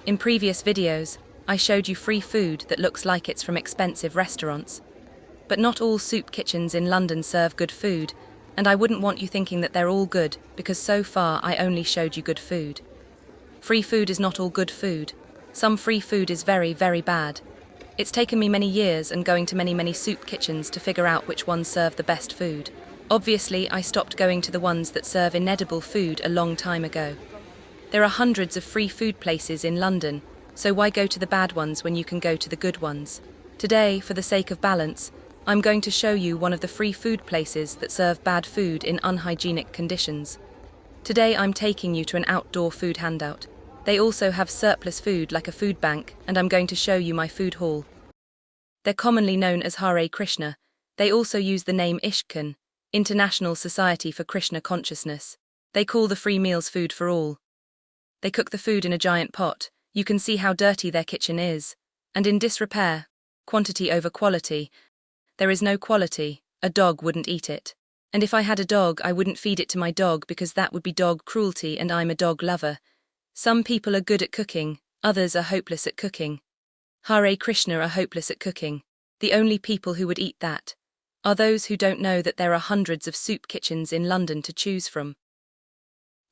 In previous videos, I showed you free food that looks like it's from expensive restaurants. But not all soup kitchens in London serve good food, and I wouldn't want you thinking that they're all good, because so far I only showed you good food. Free food is not all good food. Some free food is very, very bad. It's taken me many years and going to many soup kitchens to figure out which ones serve the best food. Obviously, I stopped going to the ones that serve inedible food a long time ago. There are hundreds of free food places in London, so why go to the bad ones when you can go to the good ones? Today, for the sake of balance, I'm going to show you one of the free food places that serve bad food in unhygienic conditions. Today I'm taking you to an outdoor food handout. They also have surplus food like a food bank, and I'm going to show you my food hall. They're commonly known as Hare Krishna. They also use the name ISKCON, International Society for Krishna Consciousness. They call the free meals food for all. They cook the food in a giant pot. You can see how dirty their kitchen is. And in disrepair, quantity over quality. There is no quality. A dog wouldn't eat it. And if I had a dog, I wouldn't feed it to my dog because that would be dog cruelty, and I'm a dog lover. Some people are good at cooking, others are hopeless at cooking. Hare Krishna are hopeless at cooking. The only people who would eat that are those who don't know that there are hundreds of soup kitchens in London to choose from.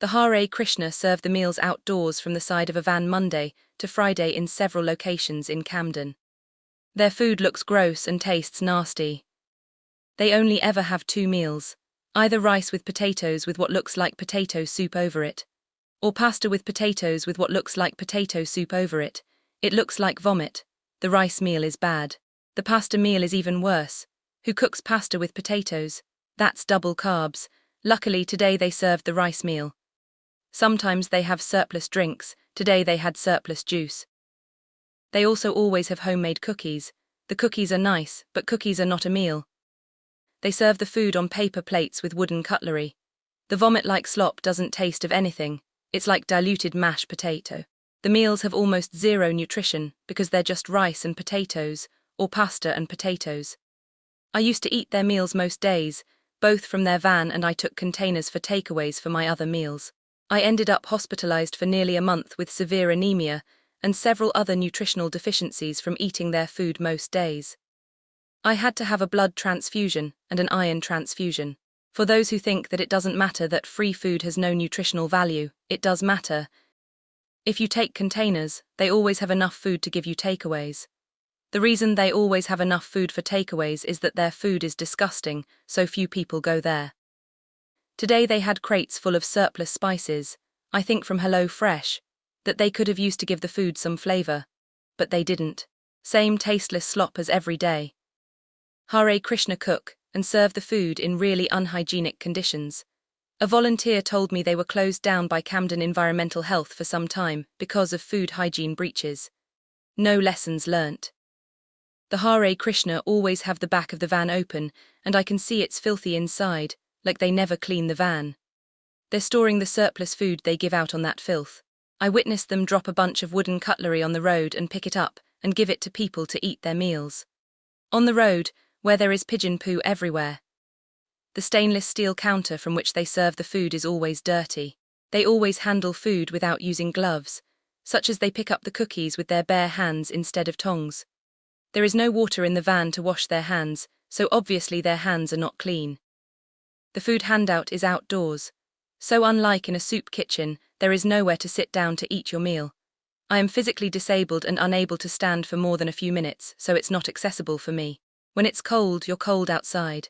The Hare Krishna serve the meals outdoors from the side of a van Monday to Friday in several locations in Camden. Their food looks gross and tastes nasty. They only ever have 2 meals, either rice with potatoes with what looks like potato soup over it, or pasta with potatoes with what looks like potato soup over it. It looks like vomit. The rice meal is bad. The pasta meal is even worse. Who cooks pasta with potatoes? That's double carbs. Luckily today they served the rice meal. Sometimes they have surplus drinks. Today they had surplus juice. They also always have homemade cookies. The cookies are nice, but cookies are not a meal. They serve the food on paper plates with wooden cutlery. The vomit-like slop doesn't taste of anything. It's like diluted mashed potato. The meals have almost zero nutrition because they're just rice and potatoes, or pasta and potatoes. I used to eat their meals most days, both from their van, and I took containers for takeaways for my other meals. I ended up hospitalized for nearly a month with severe anemia and several other nutritional deficiencies from eating their food most days. I had to have a blood transfusion and an iron transfusion. For those who think that it doesn't matter that free food has no nutritional value, it does matter. If you take containers, they always have enough food to give you takeaways. The reason they always have enough food for takeaways is that their food is disgusting, so few people go there. Today they had crates full of surplus spices, I think from Hello Fresh, that they could have used to give the food some flavour. But they didn't. Same tasteless slop as every day. Hare Krishna cook and serve the food in really unhygienic conditions. A volunteer told me they were closed down by Camden Environmental Health for some time because of food hygiene breaches. No lessons learnt. The Hare Krishna always have the back of the van open, and I can see it's filthy inside, like they never clean the van. They're storing the surplus food they give out on that filth. I witnessed them drop a bunch of wooden cutlery on the road and pick it up and give it to people to eat their meals. On the road, where there is pigeon poo everywhere. The stainless steel counter from which they serve the food is always dirty. They always handle food without using gloves, such as they pick up the cookies with their bare hands instead of tongs. There is no water in the van to wash their hands, so obviously their hands are not clean. The food handout is outdoors. So unlike in a soup kitchen, there is nowhere to sit down to eat your meal. I am physically disabled and unable to stand for more than a few minutes, so it's not accessible for me. When it's cold, you're cold outside.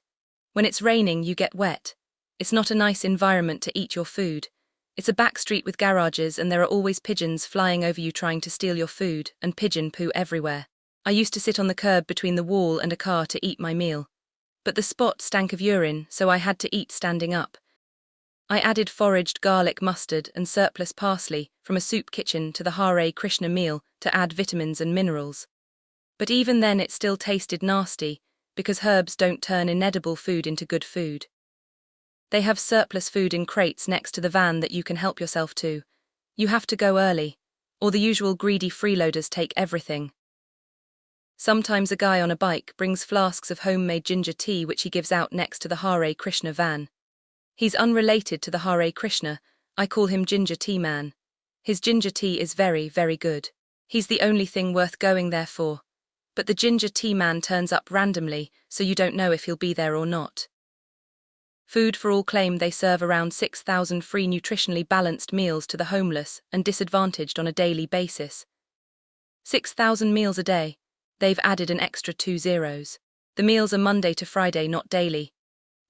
When it's raining, you get wet. It's not a nice environment to eat your food. It's a back street with garages, and there are always pigeons flying over you trying to steal your food, and pigeon poo everywhere. I used to sit on the curb between the wall and a car to eat my meal. But the spot stank of urine, so I had to eat standing up. I added foraged garlic mustard and surplus parsley from a soup kitchen to the Hare Krishna meal to add vitamins and minerals. But even then it still tasted nasty, because herbs don't turn inedible food into good food. They have surplus food in crates next to the van that you can help yourself to. You have to go early, or the usual greedy freeloaders take everything. Sometimes a guy on a bike brings flasks of homemade ginger tea which he gives out next to the Hare Krishna van. He's unrelated to the Hare Krishna, I call him Ginger Tea Man. His ginger tea is very, very good. He's the only thing worth going there for. But the ginger tea man turns up randomly, so you don't know if he'll be there or not. Food for All claim they serve around 6,000 free nutritionally balanced meals to the homeless and disadvantaged on a daily basis. 6,000 meals a day. They've added an extra 2 zeros. The meals are Monday to Friday, not daily.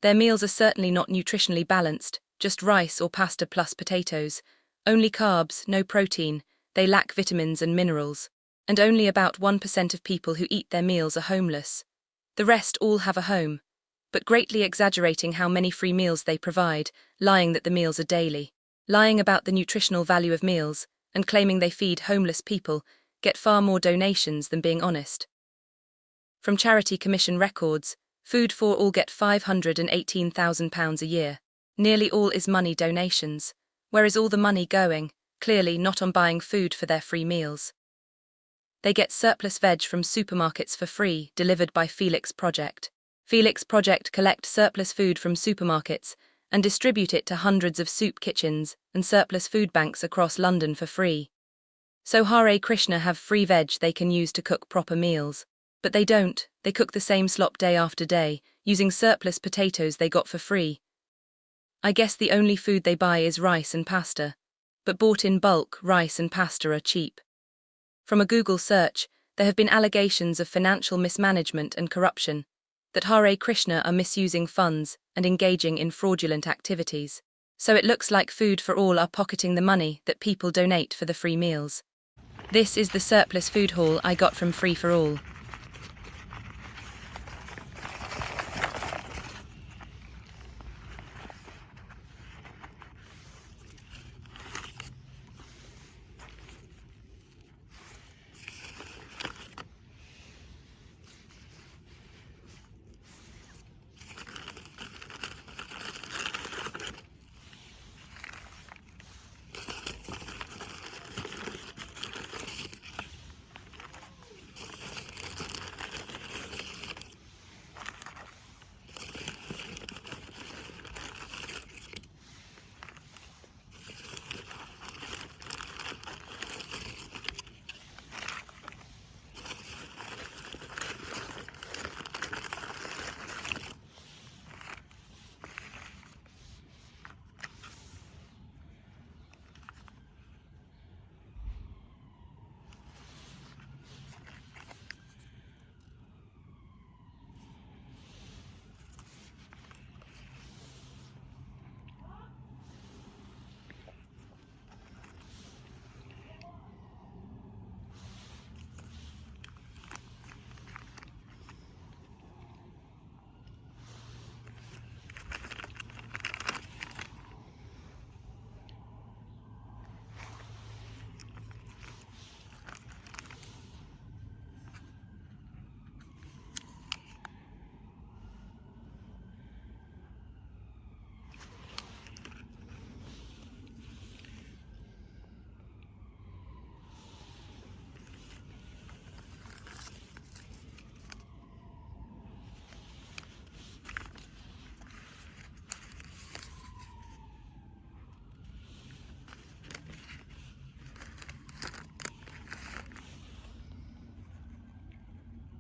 Their meals are certainly not nutritionally balanced, just rice or pasta plus potatoes. Only carbs, no protein. They lack vitamins and minerals. And only about 1% of people who eat their meals are homeless. The rest all have a home, but greatly exaggerating how many free meals they provide, lying that the meals are daily, lying about the nutritional value of meals, and claiming they feed homeless people, get far more donations than being honest. From Charity Commission records, Food for All get £518,000 a year. Nearly all is money donations. Where is all the money going? Clearly not on buying food for their free meals. They get surplus veg from supermarkets for free, delivered by Felix Project. Felix Project collect surplus food from supermarkets and distribute it to hundreds of soup kitchens and surplus food banks across London for free. So Hare Krishna have free veg they can use to cook proper meals. But they don't, they cook the same slop day after day, using surplus potatoes they got for free. I guess the only food they buy is rice and pasta. But bought in bulk, rice and pasta are cheap. From a Google search, there have been allegations of financial mismanagement and corruption, that Hare Krishna are misusing funds and engaging in fraudulent activities. So it looks like Food for All are pocketing the money that people donate for the free meals. This is the surplus food haul I got from Free for All.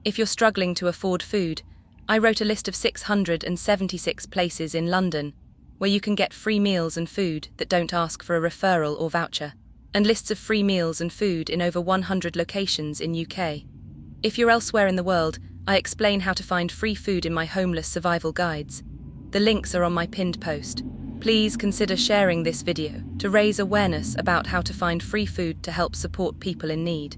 If you're struggling to afford food, I wrote a list of 676 places in London where you can get free meals and food that don't ask for a referral or voucher, and lists of free meals and food in over 100 locations in UK. If you're elsewhere in the world, I explain how to find free food in my homeless survival guides. The links are on my pinned post. Please consider sharing this video to raise awareness about how to find free food to help support people in need.